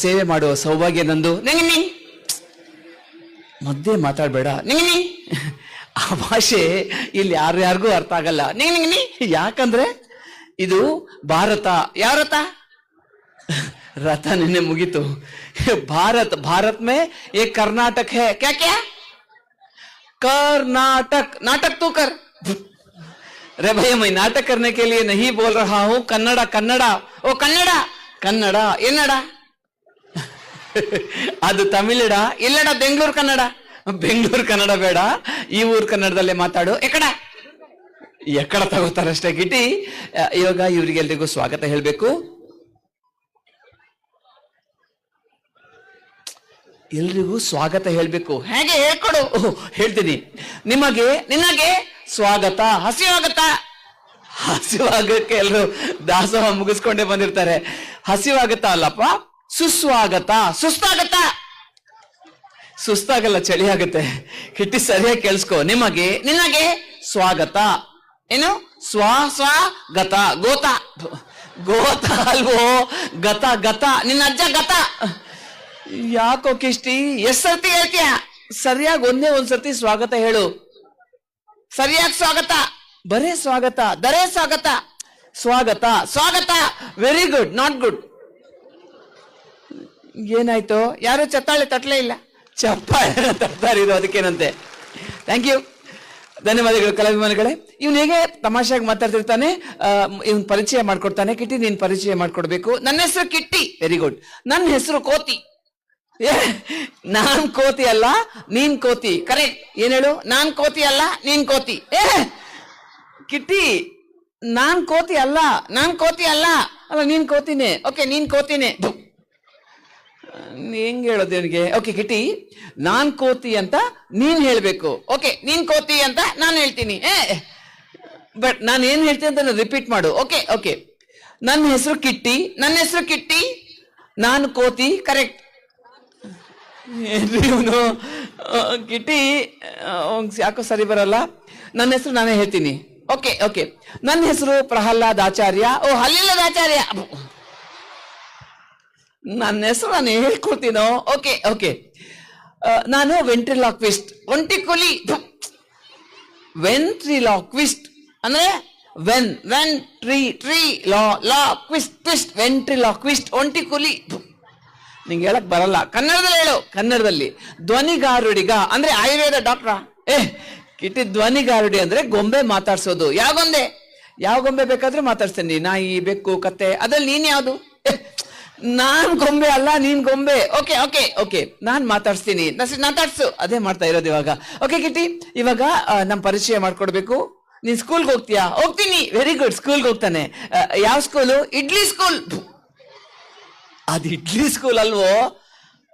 ಸೇವೆ ಮಾಡುವ ಸೌಭಾಗ್ಯ ನಂದು. ನಿಂಗಿನಿ ಮಧ್ಯೆ ಮಾತಾಡ್ಬೇಡ. ನಿಂಗಿನಿ ಆ ಭಾಷೆ ಇಲ್ಲಿ ಯಾರ್ಯಾರಿಗೂ ಅರ್ಥ ಆಗಲ್ಲ. ನಿಂಗಿನಿ ಯಾಕಂದ್ರೆ ಇದು ಭಾರತ. ಯಾವ ರಥ? ರಥ ನಿನ್ನೆ ಮುಗೀತು. ಭಾರತ್ ಭಾರತ್ ಮೇ ಏ ಕರ್ನಾಟಕ ಹೇ. ಕ್ಯಾ ಕ್ಯಾ? कर्नाटक. नाटक तू कर. अरे भाई मैं नाटक करने के लिए नहीं बोल रहा हूं. कन्नड़ा कन्नड़ा. ओ कन्नड़ा कन्नड़ा ಏನಡ? ಅದು ತಮಿಳಡ ಇಲ್ಲಡ ಬೆಂಗಳೂರು ಕನ್ನಡ. ಬೆಂಗಳೂರು ಕನ್ನಡ ಬೇಡ, ಈ ಊರ್ ಕನ್ನಡದಲ್ಲೇ ಮಾತಾಡು. ಎಕಡ ತಗೋತಾರಷ್ಟೇ ಗಿಟಿ. ಇವಾಗ ಇವ್ರಿಗೆಲ್ರಿಗೂ ಸ್ವಾಗತ ಹೇಳ್ಬೇಕು. ಎಲ್ರಿಗೂ ಸ್ವಾಗತ ಹೇಳ್ಬೇಕು. ಹೇಗೆ ಹೇಳ್ಕೊಡು? ಹೇಳ್ತೀನಿ. ನಿಮಗೆ ನಿನಗೆ ಸ್ವಾಗತ. ಹಸಿವಾಗತ್ತ? ಹಸಿವಾಗಕ್ಕೆ ಎಲ್ಲರೂ ದಾಸೋಹ ಮುಗಿಸ್ಕೊಂಡೇ ಬಂದಿರ್ತಾರೆ. ಹಸಿವಾಗತ್ತ ಅಲ್ಲಪ್ಪ, ಸುಸ್ವಾಗತ. ಸುಸ್ತಾಗತ್ತ? ಸುಸ್ತಾಗಲ್ಲ, ಚಳಿ ಆಗುತ್ತೆ. ಕಿಟ್ಟಿ ಸರಿಯಾಗಿ ಕೇಳಿಸ್ಕೊ. ನಿಮಗೆ ನಿನಗೆ ಸ್ವಾಗತ. ಏನು? ಸ್ವಾಗತ. ಗೋತ ಗೋತ ಅಲ್ವೋ, ಗತ ಗತ. ನಿನ್ನ ಅಜ್ಜ ಗತ. ಯಾಕೋ ಕಿಷ್ಟಿ ಎಷ್ಟ್ ಸರ್ತಿ ಹೇಳ್ತೀಯ? ಸರಿಯಾಗಿ ಒಂದ್ಸರ್ತಿ ಸ್ವಾಗತ ಹೇಳು. ಸರಿಯಾಗಿ ಸ್ವಾಗತ. ಬರೇ ಸ್ವಾಗತ, ದರೇ ಸ್ವಾಗತ. ಸ್ವಾಗತ ಸ್ವಾಗತ. Very good, not good. ಏನಾಯ್ತು? ಯಾರು ಚತ್ತಾಳೆ ತಟ್ಲೇ ಇಲ್ಲ. ಚಪ್ಪಾಳೆ ತಟ್ತಾರಿದು, ಅದಕ್ಕೇನಂತೆ. ಥ್ಯಾಂಕ್ ಯು, ಧನ್ಯವಾದಗಳು ಕಲಾಭಿಮಾನಿಗಳೇ. ಇವ್ನು ಹೇಗೆ ತಮಾಷೆಯಾಗಿ ಮಾತಾಡ್ತಿರ್ತಾನೆ. ಇವ್ನ ಪರಿಚಯ ಮಾಡ್ಕೊಡ್ತಾನೆ. ಕಿಟ್ಟಿ, ನೀನ್ ಪರಿಚಯ ಮಾಡ್ಕೊಡ್ಬೇಕು. ನನ್ನ ಹೆಸರು ಕಿಟ್ಟಿ. Very good. ನನ್ನ ಹೆಸರು ಕೋತಿ. ನಾನ್ ಕೋತಿ ಅಲ್ಲ, ನೀನ್ ಕೋತಿ. ಕರೆಕ್ಟ್. ಏನ್ ಹೇಳು? ನಾನ್ ಕೋತಿ ಅಲ್ಲ, ನೀನ್ ಕೋತಿ. ಕಿಟ್ಟಿ, ನಾನ್ ಕೋತಿ ಅಲ್ಲ, ನಾನ್ ಕೋತಿ ಅಲ್ಲ. ಅಲ್ಲ, ನೀನ್ ಕೋತಿನೇ. ಓಕೆ, ನೀನ್ ಕೋತಿನೇ. ಹೆಂಗ್ ಹೇಳೋದು ಇವನಿಗೆ? ಓಕೆ ಕಿಟ್ಟಿ, ನಾನ್ ಕೋತಿ ಅಂತ ನೀನ್ ಹೇಳ್ಬೇಕು. ಓಕೆ, ನೀನ್ ಕೋತಿ ಅಂತ ನಾನು ಹೇಳ್ತೀನಿ. ಬಟ್ ನಾನು ಏನ್ ಹೇಳ್ತೀನಿ ಅಂತ ರಿಪೀಟ್ ಮಾಡು. Okay okay. ನನ್ನ ಹೆಸರು ಕಿಟ್ಟಿ. ನನ್ನ ಹೆಸರು ಕಿಟ್ಟಿ. ನಾನು ಕೋತಿ. ಕರೆಕ್ಟ್. ಇವನು ಕಿಟ್ಟಿ ಯಾಕೋ ಸರಿ ಬರಲ್ಲ. ನನ್ನ ಹೆಸರು ನಾನೇ ಹೇಳ್ತೀನಿ. Okay okay. ನನ್ನ ಹೆಸರು ಪ್ರಹ್ಲಾದ್ ಆಚಾರ್ಯ. ಓ, ಹಲ್ಲಿಲ್ಲದ ಆಚಾರ್ಯ. ನನ್ನ ಹೆಸರು ನಾನು ಹೇಳ್ಕೊಡ್ತೀನೋ. Okay okay. ನಾನು ವೆಂಟ್ರಿಲಾಕ್ವಿಸ್ಟ್. ಒಂಟಿ ಕುಲಿ. ವೆಂಟ್ರಿಲಾಕ್ವಿಸ್ಟ್ ಅಂದ್ರೆ ಟ್ರೀ ಕ್ವಿಸ್ಟ್ ಟ್ವಿಸ್ಟ್. ವೆಂಟ್ರಿಲಾಕ್ವಿಸ್ಟ್, ಒಂಟಿ ಕುಲಿ. ನಿಂಗೆ ಹೇಳಕ್ ಬರಲ್ಲ, ಕನ್ನಡದಲ್ಲಿ ಹೇಳು. ಕನ್ನಡದಲ್ಲಿ ಧ್ವನಿಗಾರುಡಿಗ ಅಂದ್ರೆ ಆಯುರ್ವೇದ ಡಾಕ್ಟ್ರಾ? ಕಿಟ್ಟಿ, ಧ್ವನಿಗಾರುಡಿ ಅಂದ್ರೆ ಗೊಂಬೆ ಮಾತಾಡ್ಸೋದು. ಯಾವ ಗೊಂಬೆ? ಯಾವ ಗೊಂಬೆ ಬೇಕಾದ್ರೆ ಮಾತಾಡ್ಸ್ತೇನೆ. ನಾಯಿ, ಬೆಕ್ಕು, ಕತ್ತೆ. ಅದ್ರಲ್ಲಿ ನೀನ್ ಯಾವ್ದು? ನಾನ್ ಗೊಂಬೆ ಅಲ್ಲ, ನೀನ್ ಗೊಂಬೆ. Okay okay okay. ನಾನ್ ಮಾತಾಡ್ಸ್ತೀನಿ. ಮಾತಾಡ್ಸು. ಅದೇ ಮಾಡ್ತಾ ಇರೋದು ಇವಾಗ. ಓಕೆ ಕಿಟ್ಟಿ, ಇವಾಗ ನಮ್ ಪರಿಚಯ ಮಾಡ್ಕೊಡ್ಬೇಕು. ನೀನ್ ಸ್ಕೂಲ್ಗೆ ಹೋಗ್ತೀಯಾ? ಹೋಗ್ತೀನಿ. Very good. ಸ್ಕೂಲ್ಗೆ ಹೋಗ್ತಾನೆ. ಯಾವ ಸ್ಕೂಲು? ಇಡ್ಲಿ ಸ್ಕೂಲ್. ಅದು ಇಡ್ಲಿ ಸ್ಕೂಲ್ ಅಲ್ವೋ?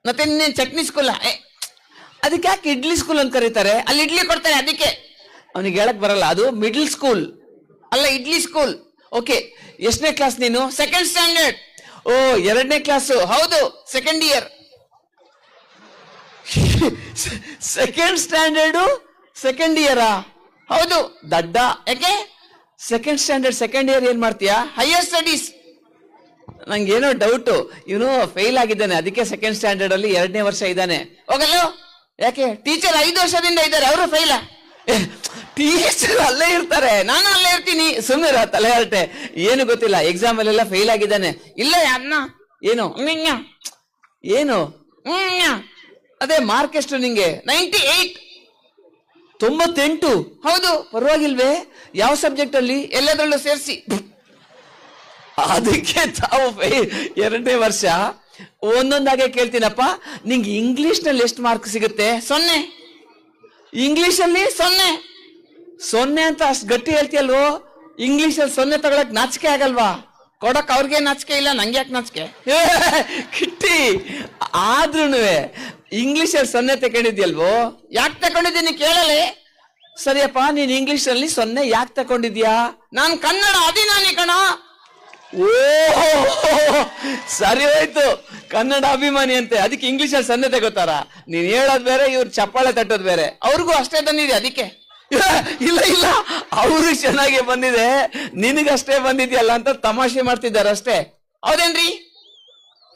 ಮತ್ತೆ ಇನ್ನೇನ್ ಚಟ್ನಿ ಸ್ಕೂಲ್? ಅದಕ್ಕೆ ಯಾಕೆ ಇಡ್ಲಿ ಸ್ಕೂಲ್ ಅಂತ ಕರೀತಾರೆ? ಅಲ್ಲಿ ಇಡ್ಲಿ ಕೊಡ್ತಾರೆ, ಅದಕ್ಕೆ. ಅವನಿಗೆ ಹೇಳಕ್ ಬರಲ್ಲ. ಅದು ಮಿಡ್ಲ್ ಸ್ಕೂಲ್ ಅಲ್ಲ, ಇಡ್ಲಿ ಸ್ಕೂಲ್. ಓಕೆ, ಎಷ್ಟನೇ ಕ್ಲಾಸ್ ನೀನು? Second standard. ಓ, 2ನೇ ಕ್ಲಾಸು. ಹೌದು, second year. Second standard second ಇಯರಾ? ಹೌದು, ದಡ್ಡ. ಯಾಕೆ ಸೆಕೆಂಡ್ ಸ್ಟ್ಯಾಂಡರ್ಡ್ ಸೆಕೆಂಡ್ ಇಯರ್ ಏನ್ ಮಾಡ್ತೀಯಾ? Higher studies. ನಂಗೇನೋ ಡೌಟು, ಇವನು ಫೇಲ್ ಆಗಿದ್ದಾನೆ, ಅದಕ್ಕೆ ಸೆಕೆಂಡ್ ಸ್ಟ್ಯಾಂಡರ್ಡ್ ಅಲ್ಲಿ 2ನೇ ವರ್ಷ ಇದ್ದಾನೆ. ಹೋಗಲ್ಲೋ? ಯಾಕೆ? ಟೀಚರ್ 5 ವರ್ಷದಿಂದ ಇದ್ದಾರೆ, ಅವರು ಫೇಲ? ಟೀಚರ್ ಅಲ್ಲೇ ಇರ್ತಾರೆ, ನಾನು ಅಲ್ಲೇ ಇರ್ತೀನಿ. ಸುಮ್ಮನೆ ತಲೆ ಹರಟೆ, ಏನು ಗೊತ್ತಿಲ್ಲ. ಎಕ್ಸಾಮ್ ಅಲ್ಲೆಲ್ಲ ಫೇಲ್ ಆಗಿದ್ದಾನೆ. ಇಲ್ಲ ಅನ್ನ ಏನು ಏನು ಅದೇ ಮಾರ್ಕ್ ಎಷ್ಟು ನಿಂಗೆ? 98. 98. ಹೌದು, ಪರವಾಗಿಲ್ವೇ? ಯಾವ ಸಬ್ಜೆಕ್ಟ್ ಅಲ್ಲಿ? ಎಲ್ಲದರಲ್ಲೂ ಸೇರಿಸಿ. ಅದಕ್ಕೆ ತಾವು 2ನೇ ವರ್ಷ ಒಂದೊಂದಾಗೆ ಕೇಳ್ತೀನಪ್ಪ. ನಿಂಗೆ ಇಂಗ್ಲಿಷ್ ನಲ್ಲಿ ಎಷ್ಟು ಮಾರ್ಕ್ ಸಿಗುತ್ತೆ? 0. ಇಂಗ್ಲಿಷ್ ಅಲ್ಲಿ 0 ಅಂತ ಅಷ್ಟು ಗಟ್ಟಿ ಹೇಳ್ತೀಯಲ್ವೋ? ಇಂಗ್ಲಿಷ್ ಅಲ್ಲಿ 0 ತಗೊಳಕ್ ನಾಚಿಕೆ ಆಗಲ್ವಾ? ಕೊಡಕ್ ಅವ್ರಿಗೆ ನಾಚಿಕೆ ಇಲ್ಲ, ನಂಗೆ ಯಾಕೆ ನಾಚಿಕೆ? ಕಿಟ್ಟಿ, ಆದ್ರೂ ಇಂಗ್ಲಿಷ್ ಅಲ್ಲಿ 0 ತಗೊಂಡಿದ್ಯಲ್ವೋ? ಯಾಕೆ ತಗೊಂಡಿದ್ದೀನಿ ಕೇಳಲೆ? ಸರಿಯಪ್ಪ, ನೀನ್ ಇಂಗ್ಲಿಷ್ ಅಲ್ಲಿ 0 ಯಾಕೆ ತಗೊಂಡಿದ್ಯಾ? ನಾನ್ ಕನ್ನಡ ಅಭಿಮಾನಿ ಕಣ. ಓ, ಸರಿ ಹೋಯ್ತು. ಕನ್ನಡ ಅಭಿಮಾನಿ ಅಂತೆ, ಅದಕ್ಕೆ ಇಂಗ್ಲಿಷ್ ಅಲ್ಲಿ 0 ತಗೋತಾರ? ನೀನ್ ಹೇಳೋದ್ ಬೇರೆ, ಇವ್ರು ಚಪ್ಪಾಳೆ ತಟ್ಟೋದ್ ಬೇರೆ. ಅವ್ರಿಗೂ ಅಷ್ಟೇ ಬಂದಿದೆ, ಅದಕ್ಕೆ. ಇಲ್ಲ ಇಲ್ಲ, ಅವ್ರಿಗೆ ಚೆನ್ನಾಗಿ ಬಂದಿದೆ, ನಿನಗಷ್ಟೇ ಬಂದಿದ್ಯಲ್ಲ ಅಂತ ತಮಾಷೆ ಮಾಡ್ತಿದ್ದಾರೆ ಅಷ್ಟೇ. ಹೌದೇನ್ರಿ?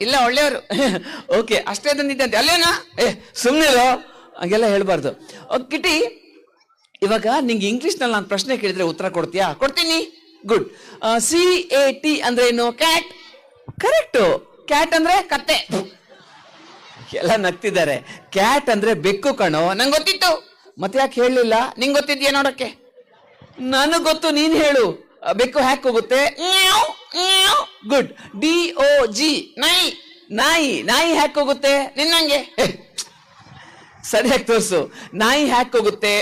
ಇಲ್ಲ ಒಳ್ಳೆಯವರು. ಓಕೆ, ಅಷ್ಟೇ ತಂದಿದ್ದೆ ಅಂತೆ. ಅಲ್ಲೇನಾ? ಸುಮ್ಮನಿರೋ, ಹಂಗೆಲ್ಲ ಹೇಳ್ಬಾರ್ದು. ಕಿಟಿ, ಇವಾಗ ನಿಂಗೆ ಇಂಗ್ಲಿಷ್ನಲ್ಲಿ ನಾನು ಪ್ರಶ್ನೆ ಕೇಳಿದ್ರೆ ಉತ್ತರ ಕೊಡ್ತೀಯಾ? ಕೊಡ್ತೀನಿ. ಗುಡ್. CAT ಅಂದ್ರೆ ಏನು? ಕ್ಯಾಟ್. ಕರೆಕ್ಟು. ಕ್ಯಾಟ್ ಅಂದ್ರೆ ಕತ್ತೆ. ಎಲ್ಲ ನಗ್ತಿದ್ದಾರೆ. ಕ್ಯಾಟ್ ಅಂದ್ರೆ ಬೆಕ್ಕು ಕಣೋ. ನಂಗೆ ಗೊತ್ತಿತ್ತು, ಮತ್ತೆ ಯಾಕೆ ಹೇಳಲಿಲ್ಲ? ನಿಂಗೆ ಗೊತ್ತಿದ್ಯಾ ನೋಡಕ್ಕೆ? ನನಗೆ ಗೊತ್ತು, ನೀನ್ ಹೇಳು. ಬೆಕ್ಕು ಹ್ಯಾಕ್ ಹೋಗುತ್ತೆ? ಗುಡ್. DOG, ನಾಯಿ. ನಾಯಿ. ನಾಯಿ ಹ್ಯಾಕ್ ಹೋಗುತ್ತೆ? ನಿನ್ನಂಗೆ ಸರಿಯಾಗಿ ತೋರ್ಸು. ನಾಯಿ ಹ್ಯಾಕ್ ಹೋಗುತ್ತೆ?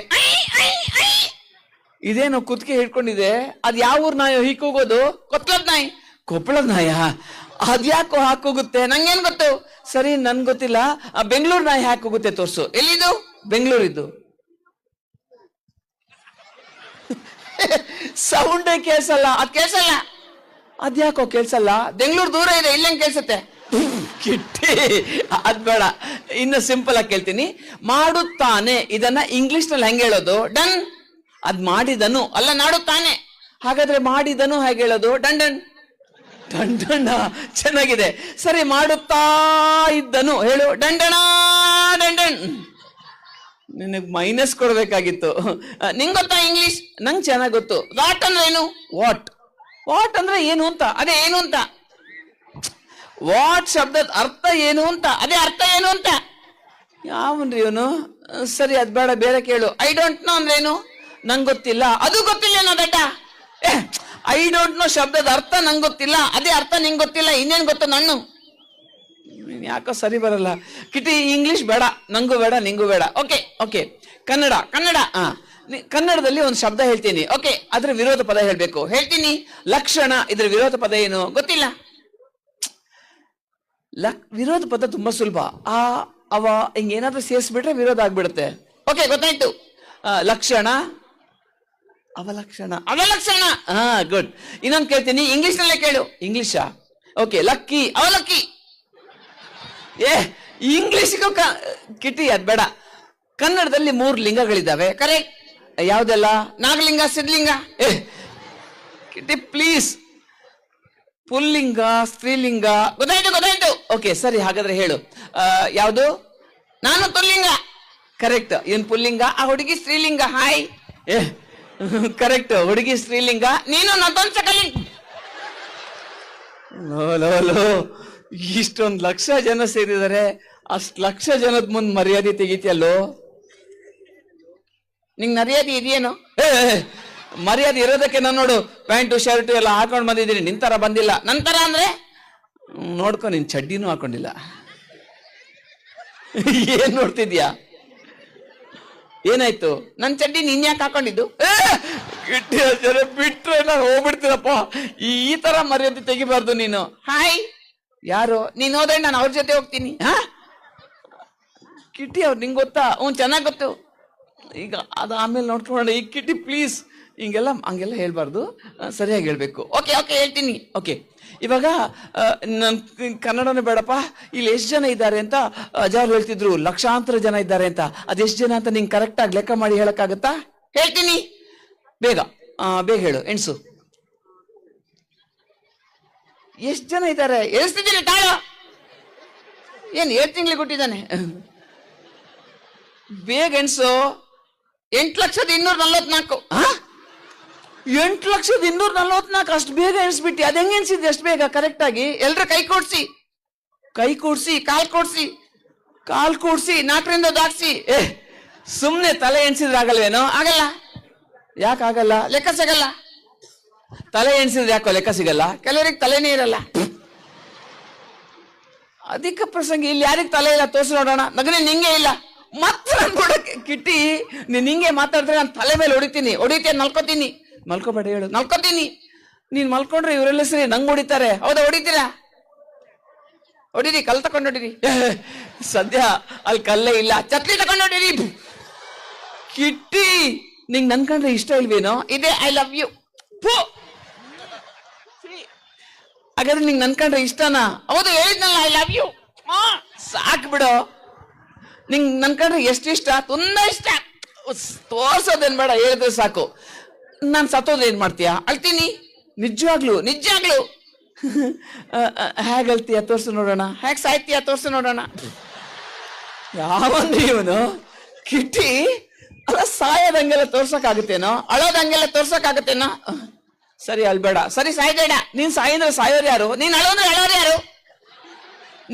ಇದೇನು ಕುತ್ತಿಗೆ ಹಿಡ್ಕೊಂಡಿದೆ? ಅದ್ ಯಾವ ಊರ್ ನಾಯೋ ಹೀಕ್ ಹೋಗೋದು? ಕೊಪ್ಪಳದ ನಾಯಿ. ಕೊಪ್ಪಳದ ನಾಯ? ಅದ್ಯಾಕೋ ಹಾಕೋಗುತ್ತೆ? ನಂಗೇನ್ ಗೊತ್ತು? ಸರಿ, ನನ್ ಗೊತ್ತಿಲ್ಲ. ಬೆಂಗಳೂರು ನಾಯಿ ಹ್ಯಾಕ್ ಹೋಗುತ್ತೆ? ತೋರ್ಸು. ಎಲ್ಲಿದು? ಬೆಂಗಳೂರಿದ್ದು. ಸೌಂಡೇ ಕೇಳ್ಸಲ್ಲ. ಅದ್ ಕೇಳ್ಸಲ್ಲ. ಅದ್ಯಾಕೋ ಕೇಳ್ಸಲ್ಲ? ಬೆಂಗಳೂರು ದೂರ ಇದೆ, ಇಲ್ಲಂಗ್ ಕೇಳ್ಸತ್ತೆ. ಕಿಟ್ಟಿ, ಅದ್ ಬೇಡ. ಇನ್ನು ಸಿಂಪಲ್ ಆಗಿ ಕೇಳ್ತೀನಿ. ಮಾಡುತ್ತಾನೆ, ಇದನ್ನ ಇಂಗ್ಲಿಷ್ ನಲ್ಲಿ ಹೆಂಗ್ ಹೇಳೋದು? ಡನ್. ಅದ್ ಮಾಡಿದನು ಅಲ್ಲ, ನಾಡುತ್ತಾನೆ. ಹಾಗಾದ್ರೆ ಮಾಡಿದನು ಹೇಗೆ ಹೇಳೋದು? Done done. Done done. ಚೆನ್ನಾಗಿದೆ. ಸರಿ, ಮಾಡುತ್ತಾ ಇದ್ದನು ಹೇಳು. Done done done done. ನಿನಗ್ ಮೈನಸ್ ಕೊಡ್ಬೇಕಾಗಿತ್ತು. ನಿಂಗ್ ಗೊತ್ತಾ ಇಂಗ್ಲಿಷ್? ನಂಗೆ ಚೆನ್ನಾಗಿ ಗೊತ್ತು. ವಾಟ್ ಅಂದ್ರೆ ಏನು? ವಾಟ್. ವಾಟ್ ಅಂದ್ರೆ ಏನು ಅಂತ. ಅದೇ ಏನು ಅಂತ. ವಾಟ್ ಶಬ್ದದ ಅರ್ಥ ಏನು ಅಂತ. ಅದೇ ಅರ್ಥ ಏನು ಅಂತ. ಯಾವನ್ರಿ ಇವನು? ಸರಿ, ಅದ್ ಬೇಡ, ಬೇರೆ ಕೇಳು. ಐ ಡೋಂಟ್ ನೋ ಅಂದ್ರೆ ಏನು? ನಂಗೆ ಗೊತ್ತಿಲ್ಲ. ಅದು ಗೊತ್ತಿಲ್ಲ ಏನೋ ದಡ್ಡ. ಐ ಡೋಂಟ್ ನೋ ಶಬ್ದದ ಅರ್ಥ ನಂಗೆ ಗೊತ್ತಿಲ್ಲ, ಅದೇ ಅರ್ಥ ನಿಂಗೆ ಗೊತ್ತಿಲ್ಲ. ಇನ್ನೇನು ಗೊತ್ತು ನಣ್ಣು? ಯಾಕೋ ಸರಿ ಬರಲ್ಲ. ಕಿಟಿ, ಇಂಗ್ಲಿಷ್ ಬೇಡ, ನಂಗೂ ಬೇಡ, ನಿಂಗೂ ಬೇಡ. Okay okay, Kannada. ಕನ್ನಡ. ಕನ್ನಡದಲ್ಲಿ ಒಂದು ಶಬ್ದ ಹೇಳ್ತೀನಿ. ಓಕೆ, ಅದ್ರ ವಿರೋಧ ಪದ ಹೇಳ್ಬೇಕು. ಹೇಳ್ತೀನಿ. ಲಕ್ಷಣ. ಇದ್ರ ವಿರೋಧ ಪದ ಏನು? ಗೊತ್ತಿಲ್ಲ. ವಿರೋಧ ಪದ ತುಂಬಾ ಸುಲಭ. ಅವ ಹಿಂಗೇನಾದ್ರೂ ಸೇರಿಸ್ಬಿಟ್ರೆ ವಿರೋಧ ಆಗ್ಬಿಡುತ್ತೆ. ಓಕೆ, ಗೊತ್ತಾಯ್ತು. ಲಕ್ಷಣ, ಅವಲಕ್ಷಣ. ಅವಲಕ್ಷಣ. ಗುಡ್. ಇನ್ನೊಂದು ಕೇಳ್ತೀನಿ, ಇಂಗ್ಲಿಷ್ ನಲ್ಲೇ ಕೇಳು. ಇಂಗ್ಲಿಷಾ? ಓಕೆ. ಲಕ್ಕಿ, ಅವಲಕ್ಕಿ. ಇಂಗ್ಲಿಷ್ಗೂ ಕಿಟಿ ಅದ್ ಬೇಡ. ಕನ್ನಡದಲ್ಲಿ 3 ಲಿಂಗಗಳಿದ್ದಾವೆ. ಕರೆಕ್ಟ್. ಯಾವ್ದೆಲ್ಲ? ನಾಗಲಿಂಗ, ಸಿದ್ಲಿಂಗ. ಕಿಟಿ ಪ್ಲೀಸ್. ಪುಲ್ಲಿಂಗ, ಸ್ತ್ರೀಲಿಂಗ. ಗೊತ್ತಾಯ್ತು ಗೊತ್ತಾಯ್ತು. ಓಕೆ, ಸರಿ, ಹಾಗಾದ್ರೆ ಹೇಳು. ಯಾವುದು? ನಾನು ಪುಲ್ಲಿಂಗ. ಕರೆಕ್ಟ್. ಏನ್ ಪುಲ್ಲಿಂಗ? ಆ ಹುಡುಗಿ ಸ್ತ್ರೀಲಿಂಗ. ಹಾಯ್. ಕರೆಕ್ಟ್. ಹುಡುಗಿ ಸ್ತ್ರೀಲಿಂಗ, ನೀನು ನಪುಂಸಕಲಿಂಗ. ಲೋ, ಇಷ್ಟೊಂದು ಲಕ್ಷ ಜನ ಸೇರಿದ್ದಾರೆ, ಅಷ್ಟ್ ಲಕ್ಷ ಜನದ ಮುಂದ್ ಮರ್ಯಾದೆ ತೆಗಿತಿಯಲ್ಲೋ. ನಿಂಗ್ ಮರ್ಯಾದೆ ಇದೆಯೇನು? ಮರ್ಯಾದೆ ಇರೋದಕ್ಕೆ ನಾನು ನೋಡು ಪ್ಯಾಂಟು ಶರ್ಟು ಎಲ್ಲ ಹಾಕೊಂಡ್ ಬಂದಿದ್ದೀನಿ. ನಿಂತರ ಬಂದಿಲ್ಲ. ನಂತರ ಅಂದ್ರೆ ನೋಡ್ಕೊ, ನಿನ್ ಚಡ್ಡಿನೂ ಹಾಕೊಂಡಿಲ್ಲ. ಏನ್ ನೋಡ್ತಿದ್ಯಾ? ಏನಾಯ್ತು? ನನ್ ಚಡ್ಡಿ ನೀನ್ ಯಾಕೆ ಹಾಕೊಂಡಿದ್ದು? ಬಿಟ್ರೆ ನಾನು ಹೋಗ್ಬಿಡ್ತೀನಪ್ಪ. ಈ ತರ ಮರ್ಯಾದೆ ತೆಗಿಬಾರ್ದು ನೀನು. ಹಾಯ್, ಯಾರು? ನೀನ್ ಹೋದ್ರೆ ನಾನು ಅವ್ರ ಜೊತೆ ಹೋಗ್ತೀನಿ. ಕಿಟಿ ಅವ್ರು ನಿಂಗೆ ಗೊತ್ತಾ? ಚೆನ್ನಾಗ್ ಗೊತ್ತು. ಈಗ ಅದು ಆಮೇಲೆ ನೋಡ್ಕೊಂಡು. ಈ ಕಿಟಿ ಪ್ಲೀಸ್, ಹಂಗೆಲ್ಲ ಹೇಳ್ಬಾರ್ದು, ಸರಿಯಾಗಿ ಹೇಳ್ಬೇಕು. ಓಕೆ ಓಕೆ, ಹೇಳ್ತೀನಿ. ಓಕೆ, ಇವಾಗ ನನ್ ಕನ್ನಡನೇ ಬೇಡಪ್ಪ. ಇಲ್ಲಿ ಎಷ್ಟು ಜನ ಇದ್ದಾರೆ ಅಂತ ಅಜಾರ್ ಹೇಳ್ತಿದ್ರು. ಲಕ್ಷಾಂತರ ಜನ ಇದ್ದಾರೆ ಅಂತ. ಅದೆಷ್ಟು ಜನ ಅಂತ ನಿಂಗೆ ಕರೆಕ್ಟ್ ಆಗಿ ಲೆಕ್ಕ ಮಾಡಿ ಹೇಳಕ್ಕಾಗತ್ತಾ? ಹೇಳ್ತೀನಿ. ಬೇಗ ಬೇಗ ಹೇಳು. ಎಣ್ಸು. ಎಷ್ಟು ಜನ ಇದ್ದಾರೆ? ಎಣಿಸ್ತಿದ್ದೀನಿ ತಾಳ. ಏನ್ 7 ತಿಂಗಳಿಗೆ ಕೊಟ್ಟಿದ್ದಾನೆ? ಬೇಗ ಎಣ್ಸು. 8,244. 8,244. ಅಷ್ಟು ಬೇಗ ಎಣಿಸ್ಬಿಟ್ಟಿ. ಅದ್ ಹೆಂಗ್ ಎಣಿಸಿದ್ದೆ ಅಷ್ಟು ಬೇಗ ಕರೆಕ್ಟ್ ಆಗಿ? ಎಲ್ರ ಕೈ ಕೂಡ್ಸಿ, ಕಾಲ್ ಕೂಡ್ಸಿ 4ರಿಂದ ದಾಟ್ಸಿ. ಸುಮ್ನೆ ತಲೆ ಎಣಿಸಿದ್ರೆ ಆಗಲ್ವೇನೋ? ಆಗಲ್ಲ. ಯಾಕೆ ಆಗಲ್ಲ? ಲೆಕ್ಕ ಸಿಗಲ್ಲ. ತಲೆ ಎಣಿಸಿದ್ರೆ ಯಾಕೋ ಲೆಕ್ಕ ಸಿಗಲ್ಲ? ಕೆಲವರಿಗೆ ತಲೆನೇ ಇರಲ್ಲ. ಅಧಿಕ ಪ್ರಸಂಗ. ಇಲ್ಲಿ ಯಾರಿಗೆ ತಲೆ ಇಲ್ಲ ತೋರಿಸಿ ನೋಡೋಣ. ಮಗನೇ ನಿಂಗೆ ಇಲ್ಲ. ಮಾತ್ರ ನೋಡಕ್ಕೆ ಕಿಟ್ಟಿ, ನೀನ್ ಹಿಂಗೆ ಮಾತಾಡಿದ್ರೆ ನಾನು ತಲೆ ಮೇಲೆ ಹೊಡಿತೀನಿ, ಮಲ್ಕೋತೀನಿ. ಮಲ್ಕೋಬೇಡ, ಹೇಳು. ಮಲ್ಕೋತೀನಿ. ನೀನ್ ಮಲ್ಕೊಂಡ್ರೆ ಇವರೆಲ್ಲ ಸರಿ ನಂಗೆ ಹೊಡಿತಾರೆ. ಹೌದಾ? ಹೊಡಿತೀರಾ? ಹೊಡಿರಿ, ಕಲ್ ತಗೊಂಡು ಹೊಡಿರಿ. ಸದ್ಯ ಅಲ್ಲಿ ಕಲ್ಲೇ ಇಲ್ಲ, ಚತ್ಲಿ ತಗೊಂಡು ಹೊಡಿರಿ. ಕಿಟ್ಟಿ, ನಿಂಗೆ ನನ್ ಕಂಡ್ರೆ ಇಷ್ಟ ಇಲ್ವೇನೋ? ಇದೆ ಐ ಲವ್ ಯು. ಹಾಗಾದ್ರೆ ನಿಂಗೆ ನನ್ ಕಂಡ್ರೆ ಇಷ್ಟನಾ? ಹೌದು, ಹೇಳಿದ್ನಲ್ಲ ಐ ಲವ್ ಯು. ಸಾಕ್ ಬಿಡು. ನಿಂಗೆ ನನ್ ಕಂಡ್ರೆ ಎಷ್ಟು ಇಷ್ಟ? ತುಂಬಾ ಇಷ್ಟ. ತೋರ್ಸೋದೇನ್ ಬೇಡ, ಹೇಳಿದ್ರೆ ಸಾಕು. ನಾನ್ ಸತ್ತೋದ್ರೆ ಏನ್ ಮಾಡ್ತೀಯಾ? ಅಳ್ತೀನಿ. ನಿಜವಾಗ್ಲು ಹೇಗಲ್ತೀಯ ತೋರ್ಸು ನೋಡೋಣ, ಹೇಗ್ ಸಾಯ್ತೀಯ ತೋರ್ಸು ನೋಡೋಣ. ಯಾವನ್ರಿ ಇವನು ಕಿಟ್ಟಿ? ಅಲ್ಲ, ಸಾಯೋದಂಗೆಲ್ಲ ತೋರ್ಸಕ್ಕಾಗುತ್ತೇನೋ, ಅಳೋದಂಗೆಲ್ಲ ತೋರ್ಸಕ್ಕಾಗುತ್ತೇನೋ? ಸರಿ ಅಳ್ಬೇಡ, ಸರಿ ಸಾಯ್ಬೇಡ. ನೀನ್ ಸಾಯಿದ್ರೆ ಸಾಯೋರು ಯಾರು, ನೀನ್ ಅಳೋದ್ರೆ ಅಳೋರು ಯಾರು?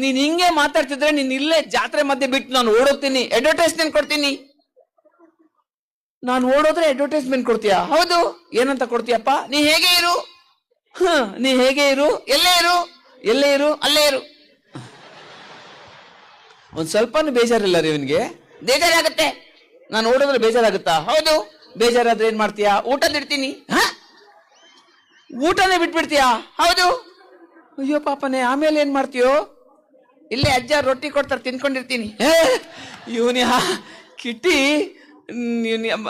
ನೀನ್ ಹಿಂಗೆ ಮಾತಾಡ್ತಿದ್ರೆ ನೀನ್ ಇಲ್ಲೇ ಜಾತ್ರೆ ಮಧ್ಯೆ ಬಿಟ್ಟು ನಾನು ಓಡೋಗ್ತೀನಿ, ಅಡ್ವರ್ಟೈಸ್ಮೆಂಟ್ ಕೊಡ್ತೀನಿ. ನಾನು ಓಡೋದ್ರೆ ಅಡ್ವರ್ಟೈಸ್ಮೆಂಟ್ ಕೊಡ್ತೀಯಾ? ಹೌದು. ಏನಂತ ಕೊಡ್ತೀಯಪ್ಪ? ನೀ ಹೇಗೆ ಇರು, ನೀ ಹೇಗೆ ಇರು, ಎಲ್ಲೇ ಇರು, ಎಲ್ಲೇ ಇರು, ಅಲ್ಲೇ ಇರು. ಒಂದ್ ಸ್ವಲ್ಪನೂ ಬೇಜಾರಿಲ್ಲ ರೀ ಇವನ್ಗೆ. ಬೇಜಾರಾಗತ್ತೆ, ನಾನು ಓಡೋದ್ರೆ ಬೇಜಾರಾಗುತ್ತಾ? ಹೌದು. ಬೇಜಾರಾದ್ರೆ ಏನ್ ಮಾಡ್ತೀಯಾ? ಊಟದಿಡ್ತೀನಿ. ಊಟನೇ ಬಿಟ್ಬಿಡ್ತೀಯಾ? ಹೌದು. ಅಯ್ಯೋ ಪಾಪನೇ, ಆಮೇಲೆ ಏನ್ ಮಾಡ್ತೀಯೋ? ಇಲ್ಲೇ ಅಜ್ಜ ರೊಟ್ಟಿ ಕೊಡ್ತಾರೆ, ತಿನ್ಕೊಂಡಿರ್ತೀನಿ. ಇವನ್ಯಾ ಕಿಟ್ಟಿ,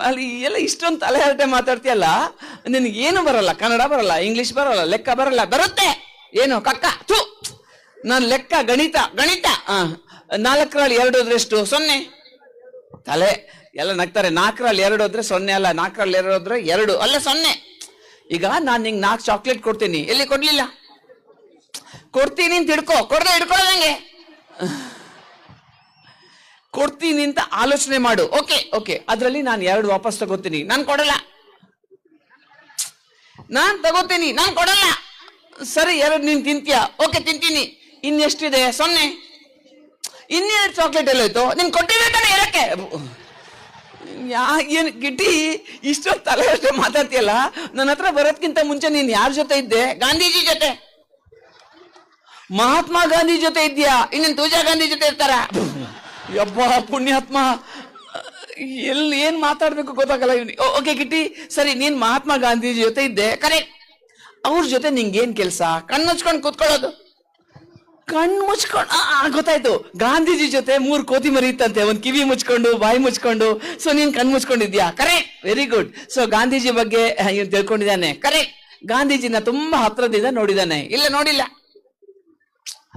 ಅಲ್ಲಿ ಎಲ್ಲ ಇಷ್ಟೊಂದು ತಲೆ ಹರಟೆ ಮಾತಾಡ್ತೀಯಲ್ಲ. ನಿನಗೇನು ಬರಲ್ಲ, ಕನ್ನಡ ಬರಲ್ಲ, ಇಂಗ್ಲಿಷ್ ಬರಲ್ಲ, ಲೆಕ್ಕ ಬರಲ್ಲ. ಬರುತ್ತೆ ಏನು ಕಕ್ಕ? ಥೂ, ನಾನು ಲೆಕ್ಕ, ಗಣಿತ 4ರಲ್ಲಿ 2 ಹೋದ್ರೆ ಎಷ್ಟು? 0. ತಲೆ ಎಲ್ಲ ನಗ್ತಾರೆ. 4ರಲ್ಲಿ 2 ಹೋದ್ರೆ 0 ಅಲ್ಲ, 4ರಲ್ಲಿ 2 ಹೋದ್ರೆ 2 ಅಲ್ಲ 0. ಈಗ ನಾನು ನಿಂಗೆ 4 ಚಾಕ್ಲೇಟ್ ಕೊಡ್ತೀನಿ, ಎಲ್ಲಿ ಕೊಡ್ಲಿಲ್ಲ? ಕೊಡ್ತೀನಿ ಅಂತ ಹಿಡ್ಕೋ, ಕೊಡದೆ ಹಿಡ್ಕೊಳ್ಳೋದಂಗೆ. ಕೊಡ್ತೀನಿ ಅಂತ ಆಲೋಚನೆ ಮಾಡು. ಓಕೆ, ಅದ್ರಲ್ಲಿ ನಾನು 2 ವಾಪಸ್ ತಗೋತೀನಿ, ನಾನು ಕೊಡಲ್ಲ. ನಾನ್ ತಗೋತೀನಿ, ನಾನು ಕೊಡಲ್ಲ. ಸರಿ, 2 ನೀನ್ ತಿಂತೀಯ? ಓಕೆ, ತಿಂತೀನಿ. ಇನ್ನೆಷ್ಟಿದೆ? 0. ಇನ್ನೆರಡು ಚಾಕ್ಲೇಟ್ ಎಲ್ಲೋಯ್ತು? ನೀನ್ ಕೊಟ್ಟಿರ್ಬೇಕಾನೆ ಇರಕ್ಕೆ. ಏನ್ ಗಿಟ್ಟಿ ಇಷ್ಟೊಂದು ತಲೆ ಅಷ್ಟೇ ಮಾತಾಡ್ತೀಯಲ್ಲ? ನನ್ನ ಹತ್ರ ಬರೋದ್ಕಿಂತ ಮುಂಚೆ ನೀನ್ ಯಾರ ಜೊತೆ ಇದ್ದೆ? ಗಾಂಧೀಜಿ ಜೊತೆ, ಮಹಾತ್ಮ ಗಾಂಧಿ ಜೊತೆ ಇದ್ಯಾ? ಇನ್ನೇನ್ ತುಜಾ ಗಾಂಧಿ ಜೊತೆ ಇರ್ತಾರ? ಯಬ್ಬ ಪುಣ್ಯಾತ್ಮ, ಎಲ್ಲಿ ಏನ್ ಮಾತಾಡ್ಬೇಕು ಗೊತ್ತಾಗಲ್ಲ ಇವನಿ. ಓಕೆ ಕಿಟ್ಟಿ, ಸರಿ, ನೀನ್ ಮಹಾತ್ಮ ಗಾಂಧೀಜಿ ಜೊತೆ ಇದ್ದೆ, ಕರೆಕ್ಟ್. ಅವ್ರ ಜೊತೆ ನಿಂಗೇನ್ ಕೆಲ್ಸ? ಕಣ್ಣು ಮುಚ್ಕೊಂಡು ಕೂತ್ಕೊಳ್ಳೋದು. ಕಣ್ಣು ಮುಚ್ಕೊಂಡು ಗೊತ್ತಾಯ್ತು. ಗಾಂಧೀಜಿ ಜೊತೆ 3 ಕೋತಿ ಮರಿ ಇತ್ತಂತೆ, ಒಂದ್ ಕಿವಿ ಮುಚ್ಕೊಂಡು, ಬಾಯಿ ಮುಚ್ಕೊಂಡು. ಸೊ ನೀನ್ ಕಣ್ಣು ಮುಚ್ಕೊಂಡಿದ್ಯಾ? Correct, very good. So Gandhiji ಬಗ್ಗೆ ಇವ್ನು ತಿಳ್ಕೊಂಡಿದ್ದಾನೆ. ಕರೆಕ್ಟ್. ಗಾಂಧೀಜಿನ ತುಂಬಾ ಹತ್ರದಿಂದ ನೋಡಿದಾನೆ? ಇಲ್ಲ, ನೋಡಿಲ್ಲ.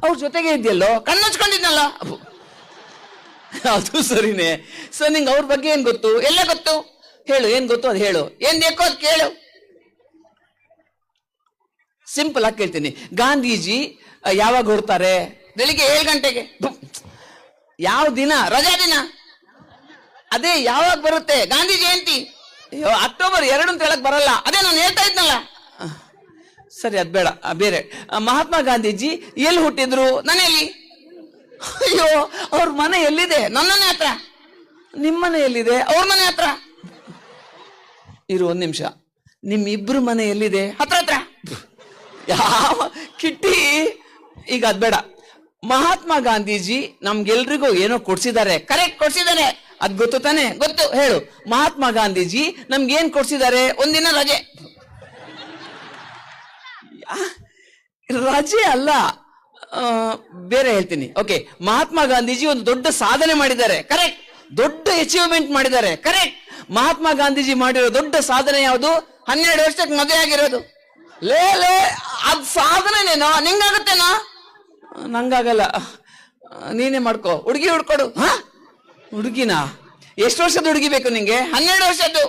ಅವ್ರ ಜೊತೆಗೆ ಇದೆಯಲ್ಲೋ, ಕಣ್ಣು ಮುಚ್ಕೊಂಡಿದ್ನಲ್ಲ. ಅದು ಸರಿನೇ. ಸೊ ನಿಂಗೆ ಅವ್ರ ಬಗ್ಗೆ ಏನ್ ಗೊತ್ತು? ಎಲ್ಲ ಗೊತ್ತು. ಹೇಳು, ಏನ್ ಗೊತ್ತು ಅದು ಹೇಳು. ಏನ್ ಬೇಕೋ ಅದು ಕೇಳು. ಸಿಂಪಲ್ ಆಗಿ ಕೇಳ್ತೀನಿ. ಗಾಂಧೀಜಿ ಯಾವಾಗ ಹೊರಡ್ತಾರೆ? ಬೆಳಿಗ್ಗೆ 7 ಗಂಟೆಗೆ. ಯಾವ ದಿನ? ರಜಾ ದಿನ. ಅದೇ ಯಾವಾಗ ಬರುತ್ತೆ? ಗಾಂಧಿ ಜಯಂತಿ. ಅಕ್ಟೋಬರ್ 2 ಅಂತ ಹೇಳಕ್ ಬರಲ್ಲ. ಅದೇ ನಾನು ಹೇಳ್ತಾ ಇದ್ನಲ್ಲ. ಸರಿ, ಅದ್ ಬೇಡ, ಬೇರೆ. ಮಹಾತ್ಮ ಗಾಂಧೀಜಿ ಎಲ್ಲಿ ಹುಟ್ಟಿದ್ರು? ಮನೆಯಲ್ಲಿ. ಅಯ್ಯೋ, ಅವ್ರ ಮನೆ ಎಲ್ಲಿದೆ? ನನ್ನ ಮನೆ ಹತ್ರ. ನಿಮ್ಮನೆ ಎಲ್ಲಿದೆ? ಅವ್ರ ಮನೆ ಹತ್ರ. ಇರು 1 ನಿಮಿಷ, ನಿಮ್ಮಿಬ್ರು ಮನೆ ಎಲ್ಲಿದೆ? ಹತ್ರ. ಯಾವ ಕಿಟ್ಟಿ? ಈಗ ಅದ್ ಬೇಡ. ಮಹಾತ್ಮ ಗಾಂಧೀಜಿ ನಮ್ಗೆಲ್ರಿಗೂ ಏನೋ ಕೊಡ್ಸಿದ್ದಾರೆ. ಕರೆಕ್ಟ್, ಕೊಡ್ಸಿದ್ದಾರೆ. ಅದ್ ಗೊತ್ತು ತಾನೆ? ಗೊತ್ತು. ಹೇಳು, ಮಹಾತ್ಮ ಗಾಂಧೀಜಿ ನಮ್ಗೇನ್ ಕೊಡ್ಸಿದ್ದಾರೆ? ಒಂದಿನ ರಜೆ. ರಜೆ ಅಲ್ಲ, ಬೇರೆ ಹೇಳ್ತೀನಿ. ಓಕೆ, ಮಹಾತ್ಮ ಗಾಂಧೀಜಿ ಒಂದು ದೊಡ್ಡ ಸಾಧನೆ ಮಾಡಿದ್ದಾರೆ. ಕರೆಕ್ಟ್. ದೊಡ್ಡ ಅಚೀವ್ಮೆಂಟ್ ಮಾಡಿದ್ದಾರೆ. ಕರೆಕ್ಟ್. ಮಹಾತ್ಮ ಗಾಂಧೀಜಿ ಮಾಡಿರೋ ದೊಡ್ಡ ಸಾಧನೆ ಯಾವುದು? 12 ವರ್ಷಕ್ಕೆ ಮದುವೆ ಆಗಿರೋದು. ಲೇ ಅದ್ ಸಾಧನೆನೇನೋ? ನಿಂಗಾಗತ್ತೇನೋ? ನಂಗಾಗಲ್ಲ, ನೀನೇ ಮಾಡ್ಕೋ. ಹುಡುಗಿ ಹುಡ್ಕೊಡು. ಹುಡುಗಿನ? ಎಷ್ಟು ವರ್ಷದ ಹುಡುಗಿ ಬೇಕು ನಿಂಗೆ? 12 ವರ್ಷದ್ದು.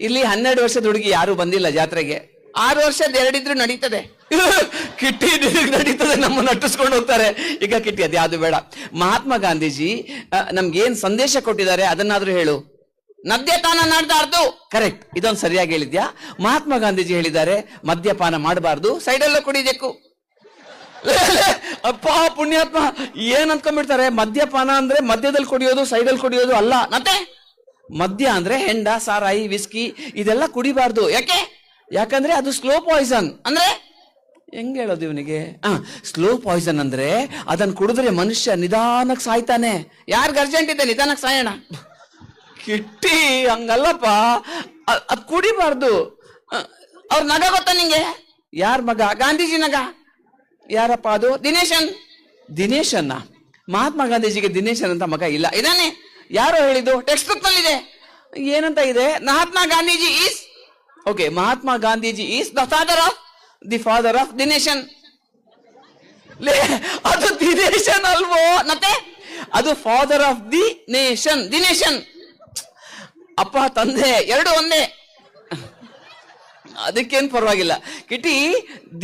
ಇಲ್ಲಿ 12 ವರ್ಷದ ಹುಡುಗಿ ಯಾರು ಬಂದಿಲ್ಲ ಜಾತ್ರೆಗೆ. 6 ವರ್ಷದ 2 ಇದ್ರು ನಡೀತದೆ. ಕಿಟ್ಟಿ ನಡೀತದೆ, ನಮ್ಮನ್ನು ನಟ್ಟಿಸ್ಕೊಂಡು ಹೋಗ್ತಾರೆ. ಈಗ ಕಿಟ್ಟಿ ಅದು ಯಾವುದು ಬೇಡ. ಮಹಾತ್ಮ ಗಾಂಧೀಜಿ ನಮ್ಗೇನ್ ಸಂದೇಶ ಕೊಟ್ಟಿದ್ದಾರೆ ಅದನ್ನಾದ್ರೂ ಹೇಳು. ಮದ್ಯಪಾನ ಮಾಡಬಾರ್ದು. ಕರೆಕ್ಟ್, ಇದೊಂದು ಸರಿಯಾಗಿ ಹೇಳಿದ್ಯಾ. ಮಹಾತ್ಮ ಗಾಂಧೀಜಿ ಹೇಳಿದ್ದಾರೆ ಮದ್ಯಪಾನ ಮಾಡಬಾರ್ದು, ಸೈಡಲ್ಲೂ ಕುಡಿಬೇಕು. ಅಪ್ಪ ಪುಣ್ಯಾತ್ಮ, ಏನ್ ಅನ್ಕೊಂಡ್ಬಿಡ್ತಾರೆ, ಮದ್ಯಪಾನ ಅಂದ್ರೆ ಮದ್ಯದಲ್ಲಿ ಕುಡಿಯೋದು, ಸೈಡಲ್ಲಿ ಕುಡಿಯೋದು ಅಲ್ಲ. ಮತ್ತೆ ಮದ್ಯ ಅಂದ್ರೆ ಹೆಂಡ, ಸಾರಾಯಿ, ವಿಸ್ಕಿ ಇದೆಲ್ಲ ಕುಡಿಬಾರ್ದು. ಯಾಕಂದ್ರೆ ಅದು ಸ್ಲೋ ಪಾಯ್ಸನ್. ಅಂದ್ರೆ ಹೆಂಗ್ ಹೇಳೋದು ಇವನಿಗೆ? ಸ್ಲೋ ಪಾಯ್ಸನ್ ಅಂದ್ರೆ ಅದನ್ನ ಕುಡಿದ್ರೆ ಮನುಷ್ಯ ನಿಧಾನಕ್ಕೆ ಸಾಯ್ತಾನೆ. ಯಾರ್ಗ ಅರ್ಜೆಂಟ್ ಇದೆ ನಿಧಾನಕ್ಕೆ ಸಾಯೋಣ? ಕಿಟ್ಟಿ ಹಂಗಲ್ಲಪ್ಪ, ಅದ್ ಕುಡಿಬಾರ್ದು. ಅವ್ರ ಮಗ ಗೊತ್ತಾ ನಿಂಗೆ? ಯಾರ ಮಗ? ಗಾಂಧೀಜಿ ಮಗ. ಯಾರಪ್ಪ ಅದು? ದಿನೇಶನ್ನ. ಮಹಾತ್ಮ ಗಾಂಧೀಜಿಗೆ ದಿನೇಶನ್ ಅಂತ ಮಗ ಇಲ್ಲ. ಇದಾನೆ. ಯಾರೋ ಹೇಳಿದ್ದು? ಟೆಕ್ಸ್ಟ್ ಬುಕ್ ನಲ್ಲಿದೆ. ಏನಂತ ಇದೆ? Mahatma Gandhiji is Mahatma Gandhiji is the father of the nation. ಅದು ದಿನೇಶನ್ ಅಲ್ವೋ? ಮತ್ತೆ ಅದು father of the nation. The nation ಅಪ್ಪ ತಂದೆ 2 ಒಂದೇ. ಅದಕ್ಕೇನು ಪರವಾಗಿಲ್ಲ. ಕಿಟಿ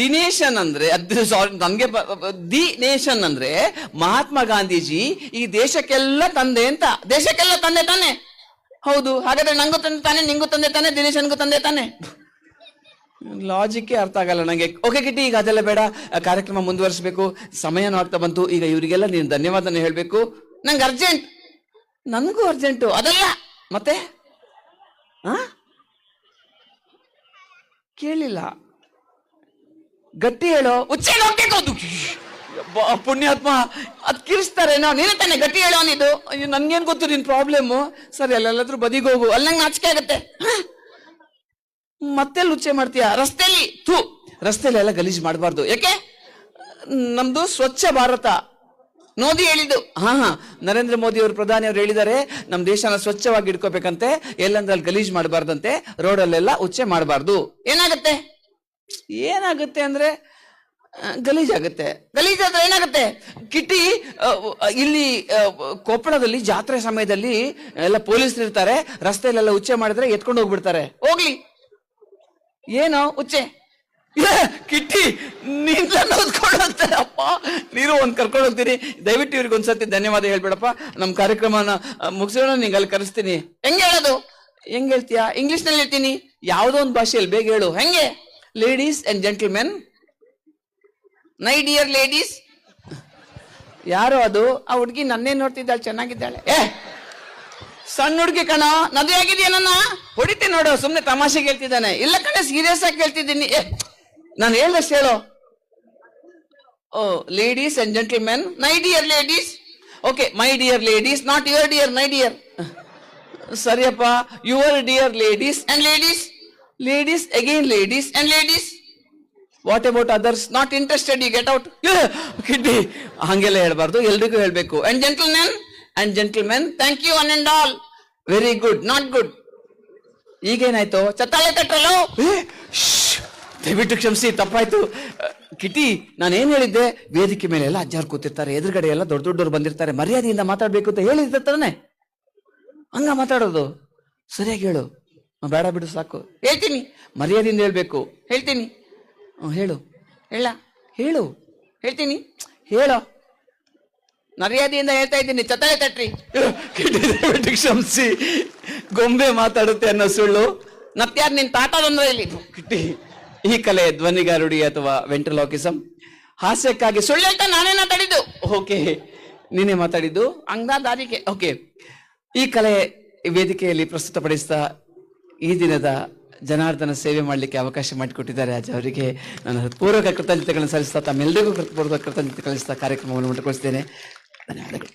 ದಿನೇಶನ್ ಅಂದ್ರೆ ಸಾರಿ ನನ್ಗೆ ದಿ ನೇಷನ್ ಅಂದ್ರೆ ಮಹಾತ್ಮ ಗಾಂಧೀಜಿ ಈ ದೇಶಕ್ಕೆಲ್ಲ ತಂದೆ ಅಂತ. ದೇಶಕ್ಕೆಲ್ಲ ತಂದೆ ತಾನೆ? ಹೌದು. ಹಾಗಾದ್ರೆ ನಂಗೂ ತಂದೆ ತಾನೆ, ನಿಂಗೂ ತಂದೆ ತಾನೆ, ದಿನೇಶನ್ಗೂ ತಂದೆ ತಾನೆ? ಲಾಜಿಕ್ಕೇ ಅರ್ಥ ಆಗಲ್ಲ ನಂಗೆ. ಓಕೆ ಕಿಟಿ, ಈಗ ಅದೆಲ್ಲ ಬೇಡ, ಕಾರ್ಯಕ್ರಮ ಮುಂದುವರಿಸಬೇಕು, ಸಮಯನೂ ಆಗ್ತಾ ಬಂತು. ಈಗ ಇವರಿಗೆಲ್ಲ ನೀನು ಧನ್ಯವಾದನ ಹೇಳ್ಬೇಕು. ನಂಗೆ ಅರ್ಜೆಂಟ್. ನನಗೂ ಅರ್ಜೆಂಟು. ಅದಲ್ಲ ಮತ್ತೆ ಕೇಳಿಲ್ಲ, ಗಟ್ಟಿ ಹೇಳೋ. ಉಚ್ಚೇನು ಹೋಗ್ಬೇಕು ಪುಣ್ಯಾತ್ಮ, ಅದ್ ಕಿರಿಸ್ತಾರೇನೋ. ನೀನೇ ತಾನೆ ಗಟ್ಟಿ ಹೇಳೋ ನೀದು. ಅಯ್ಯೋ ನನ್ಗೇನ್ ಗೊತ್ತು ನಿನ್ ಪ್ರಾಬ್ಲಮ್ಮು. ಸರಿ ಅಲ್ಲೆಲ್ಲಾದ್ರೂ ಬದಿಗೋಗು, ಅಲ್ಲಿ ನಂಗೆ ನಾಚಿಕೆ ಆಗತ್ತೆ. ಮತ್ತೆಲ್ಲಿ ಉಚ್ಚೆ ಮಾಡ್ತೀಯ? ರಸ್ತೆಯಲ್ಲಿ ರಸ್ತೆಯಲ್ಲಿ ಎಲ್ಲ ಗಲೀಜ್ ಮಾಡಬಾರ್ದು. ಯಾಕೆ? ನಮ್ದು ಸ್ವಚ್ಛ ಭಾರತ. ಮೋದಿ ಹೇಳಿದ್ದು. ಹಾ ನರೇಂದ್ರ ಮೋದಿ ಅವರು, ಪ್ರಧಾನಿ ಅವರು ಹೇಳಿದ್ದಾರೆ, ನಮ್ ದೇಶನ ಸ್ವಚ್ಛವಾಗಿ ಇಟ್ಕೋಬೇಕಂತೆ, ಎಲ್ಲಂದ್ರಲ್ಲಿ ಗಲೀಜ್ ಮಾಡಬಾರ್ದಂತೆ, ರೋಡಲ್ಲೆಲ್ಲ ಉಚ್ಚೆ ಮಾಡಬಾರ್ದು. ಏನಾಗುತ್ತೆ ಅಂದ್ರೆ ಗಲೀಜಾಗುತ್ತೆ. ಗಲೀಜಾದ್ರೆ ಏನಾಗುತ್ತೆ ಕಿಟಿ? ಇಲ್ಲಿ ಕೊಪ್ಪಳದಲ್ಲಿ ಜಾತ್ರೆ ಸಮಯದಲ್ಲಿ ಎಲ್ಲ ಪೊಲೀಸರು ಇರ್ತಾರೆ, ರಸ್ತೆಯಲ್ಲೆಲ್ಲ ಉಚ್ಚೆ ಮಾಡಿದ್ರೆ ಎತ್ಕೊಂಡು ಹೋಗ್ಬಿಡ್ತಾರೆ. ಹೋಗ್ಲಿ, ಏನೋ ಉಚ್ಚೆ ಕಿಟ್ಟಿ ನೀನ್ ಓದ್ಕೊಂಡೋಗ್ತಾರೆ. ಅಪ್ಪ ನೀರು ಒಂದ್ ಕರ್ಕೊಂಡು ಹೋಗ್ತೀನಿ. ದಯವಿಟ್ಟು ಇವ್ರಿಗೆ ಒಂದ್ಸತಿ ಧನ್ಯವಾದ ಹೇಳ್ಬೇಡಪ್ಪ. ನಮ್ ಕಾರ್ಯಕ್ರಮನ ಮುಗಿಸೋಣ, ನಿಂಗೆ ಅಲ್ಲಿ ಕರೆಸ್ತೀನಿ. ಹೆಂಗೆ ಹೇಳೋದು? ಹೆಂಗ್ ಹೇಳ್ತೀಯಾ? ಇಂಗ್ಲಿಷ್ ನಲ್ಲಿ ಹೇಳ್ತೀನಿ, ಯಾವ್ದೋ ಒಂದು ಭಾಷೆಯಲ್ಲಿ ಬೇಗ ಹೇಳು. ಹೆಂಗೆ? Ladies and gentlemen, my dear ladies. ಯಾರೋ ಅದು? ಆ ಹುಡ್ಗಿ ನನ್ನೇ ನೋಡ್ತಿದ್ದಾಳೆ, ಚೆನ್ನಾಗಿದ್ದಾಳೆ. ಸಣ್ಣ ಹುಡುಗಿ ಕಣ, ನದಿ ಆಗಿದೆಯಾ? ನನ್ನ ಹೊಡಿತೀನಿ ನೋಡು. ಸುಮ್ನೆ ತಮಾಷೆಗೆ ಹೇಳ್ತಿದ್ದಾನೆ. ಇಲ್ಲ ಕಣ, ಸೀರಿಯಸ್ ಆಗಿ ಹೇಳ್ತಿದ್ದೀನಿ. ನಾನು ಹೇಳ್ದಷ್ಟು ಹೇಳು. Oh, ladies and gentlemen, my dear ladies. Okay, my dear ladies, not your dear, my dear. ಸರಿಯಪ್ಪ, your dear ladies and ladies, ladies again ladies and ladies. What about others? Not interested, you get out. Kiddie ಹಂಗೆಲ್ಲ ಹೇಳ್ಬಾರ್ದು, ಎಲ್ರಿಗೂ ಹೇಳ್ಬೇಕು. And gentlemen and gentlemen, thank you one and all. Very good, not good. ಈಗೇನಾಯ್ತು? ಚತ್ತಾಳೆ ತಟ್ಟಲು. ದಯವಿಟ್ಟು ಕ್ಷಮಿಸಿ, ತಪ್ಪಾಯ್ತು. ಕಿಟಿ, ನಾನೇನ್ ಹೇಳಿದ್ದೆ? ವೇದಿಕೆ ಮೇಲೆ ಎಲ್ಲ ಅಜ್ಜಾರು ಕೂತಿರ್ತಾರೆ, ಎದುರುಗಡೆ ಎಲ್ಲ ದೊಡ್ಡ ದೊಡ್ಡವ್ರು ಬಂದಿರ್ತಾರೆ, ಮರ್ಯಾದೆಯಿಂದ ಮಾತಾಡ್ಬೇಕು ಅಂತ ಹೇಳಿರ್ತಾನೆ. ಹಂಗ ಮಾತಾಡೋದು? ಸರಿಯಾಗಿ ಹೇಳು. ಬೇಡ ಬಿಡು, ಸಾಕು. ಹೇಳ್ತೀನಿ, ಮರ್ಯಾದೆಯಿಂದ ಹೇಳ್ಬೇಕು. ಹೇಳ್ತೀನಿ. ಹೇಳು. ಹೇಳು. ಹೇಳ್ತೀನಿ, ಹೇಳೋ. ಮರ್ಯಾದೆಯಿಂದ ಹೇಳ್ತಾ ಇದ್ದೀನಿ, ಚತ್ತಾಳೆ ತಟ್ರಿ. ಕ್ಷಮಿಸಿ, ಗೊಂಬೆ ಮಾತಾಡುತ್ತೆ ಅನ್ನೋ ಸುಳ್ಳು. ಮತ್ಯಾರು ನಿನ್ ತಾತ ಬಂದ್ರೆ ಇಲ್ಲಿ? ಕಿಟ್ಟಿ, ಈ ಕಲೆ ಧ್ವನಿಗಾರುಡಿ ಅಥವಾ ವೆಂಟ್ರಲಾಕಿಸಂ. ಹಾಸ್ಯಕ್ಕಾಗಿ ಸುಳ್ಳು ಹೇಳ್ತಾ ನಾನೇ ಮಾತಾಡಿದ್ದು. ಓಕೆ, ನೀನೇ ಮಾತಾಡಿದ್ದು. ದಾರಿಗೆ. ಓಕೆ, ಈ ಕಲೆ ವೇದಿಕೆಯಲ್ಲಿ ಪ್ರಸ್ತುತಪಡಿಸ್ತಾ ಈ ದಿನದ ಜನಾರ್ದನ ಸೇವೆ ಮಾಡಲಿಕ್ಕೆ ಅವಕಾಶ ಮಾಡಿಕೊಟ್ಟಿದ್ದಾರೆ ಅಜ್ಜ ಅವರಿಗೆ ನಾನು ಹೃತ್ಪೂರ್ವಕ ಕೃತಜ್ಞತೆಗಳನ್ನು ಸಲ್ಲಿಸ್ತಾ, ತಮ್ಮೆಲ್ಲರಿಗೂ ಹೃತ್ಪೂರ್ವಕ ಕೃತಜ್ಞತೆ ಕಳಿಸ್ತಾ ಕಾರ್ಯಕ್ರಮವನ್ನು ಮುಂದುವರಿಸ್ತೇನೆ. ಧನ್ಯವಾದಗಳು.